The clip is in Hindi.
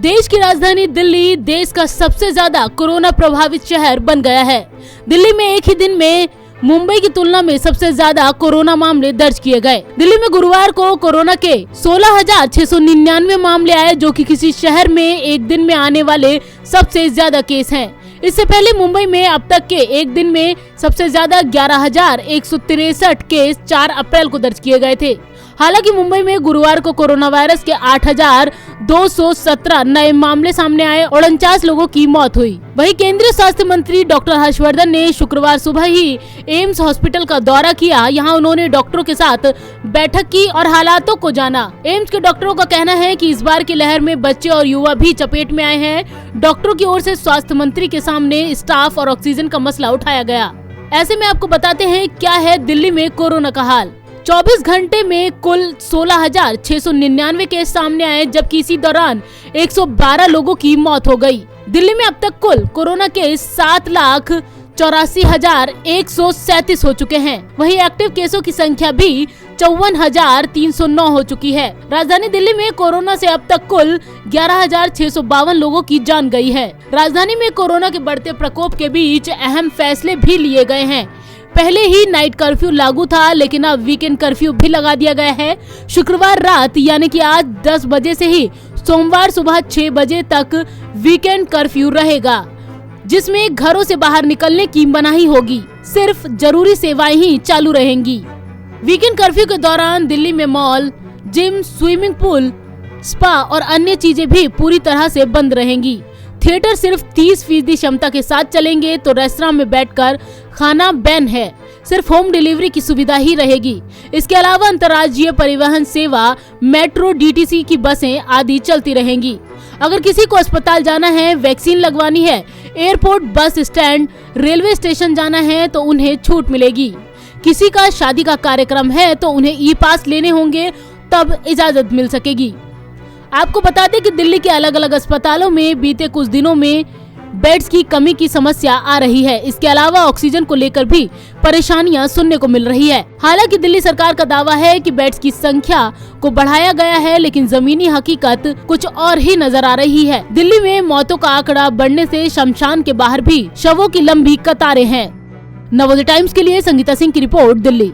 देश की राजधानी दिल्ली देश का सबसे ज्यादा कोरोना प्रभावित शहर बन गया है। दिल्ली में एक ही दिन में मुंबई की तुलना में सबसे ज्यादा कोरोना मामले दर्ज किए गए। दिल्ली में गुरुवार को कोरोना के 16,699 मामले आए, जो कि किसी शहर में एक दिन में आने वाले सबसे ज्यादा केस हैं। इससे पहले मुंबई में अब तक के एक दिन में सबसे ज्यादा 11,163 केस 4 अप्रैल को दर्ज किए गए थे। हालांकि मुंबई में गुरुवार को कोरोना वायरस के 8,217 नए मामले सामने आए और 49 लोगों की मौत हुई। वहीं केंद्रीय स्वास्थ्य मंत्री डॉक्टर हर्षवर्धन ने शुक्रवार सुबह ही एम्स हॉस्पिटल का दौरा किया। यहां उन्होंने डॉक्टरों के साथ बैठक की और हालातों को जाना। एम्स के डॉक्टरों का कहना है कि इस बार की लहर में बच्चे और युवा भी चपेट में आए हैं। डॉक्टरों की ओर से स्वास्थ्य मंत्री के सामने स्टाफ और ऑक्सीजन का मसला उठाया गया। ऐसे में आपको बताते हैं क्या है दिल्ली में कोरोना का हाल। 24 घंटे में कुल 16,699 केस सामने आए, जबकि इसी दौरान 112 लोगों की मौत हो गई। दिल्ली में अब तक कुल कोरोना के 7,84,137 हो चुके हैं। वहीं एक्टिव केसों की संख्या भी 54,309 हो चुकी है। राजधानी दिल्ली में कोरोना से अब तक कुल 11,652 लोगों की जान गई है। राजधानी में कोरोना के बढ़ते प्रकोप के बीच अहम फैसले भी लिए गए हैं। पहले ही नाइट कर्फ्यू लागू था, लेकिन अब वीकेंड कर्फ्यू भी लगा दिया गया है। शुक्रवार रात यानी कि आज 10 बजे से ही सोमवार सुबह 6 बजे तक वीकेंड कर्फ्यू रहेगा, जिसमें घरों से बाहर निकलने की मनाही होगी। सिर्फ जरूरी सेवाएं ही चालू रहेंगी। वीकेंड कर्फ्यू के दौरान दिल्ली में mall, gym, swimming pool, spa और अन्य चीजें भी पूरी तरह से बंद रहेंगी। थिएटर सिर्फ 30% क्षमता के साथ चलेंगे, तो रेस्तरां में बैठकर खाना बैन है। सिर्फ होम डिलीवरी की सुविधा ही रहेगी। इसके अलावा अंतर्राज्यीय परिवहन सेवा, मेट्रो, डीटीसी की बसें आदि चलती रहेंगी। अगर किसी को अस्पताल जाना है, वैक्सीन लगवानी है, airport, bus stand, railway station जाना है तो उन्हें छूट मिलेगी। किसी का शादी का कार्यक्रम है तो उन्हें ई पास लेने होंगे, तब इजाजत मिल सकेगी। आपको बता दें कि दिल्ली के अलग अलग अस्पतालों में बीते कुछ दिनों में बेड्स की कमी की समस्या आ रही है। इसके अलावा ऑक्सीजन को लेकर भी परेशानियां सुनने को मिल रही है। हालांकि दिल्ली सरकार का दावा है कि बेड्स की संख्या को बढ़ाया गया है, लेकिन जमीनी हकीकत कुछ और ही नजर आ रही है। दिल्ली में मौतों का आंकड़ा बढ़ने से शमशान के बाहर भी शवों की लंबी कतारें हैं। नवोदय टाइम्स के लिए संगीता सिंह की रिपोर्ट, दिल्ली।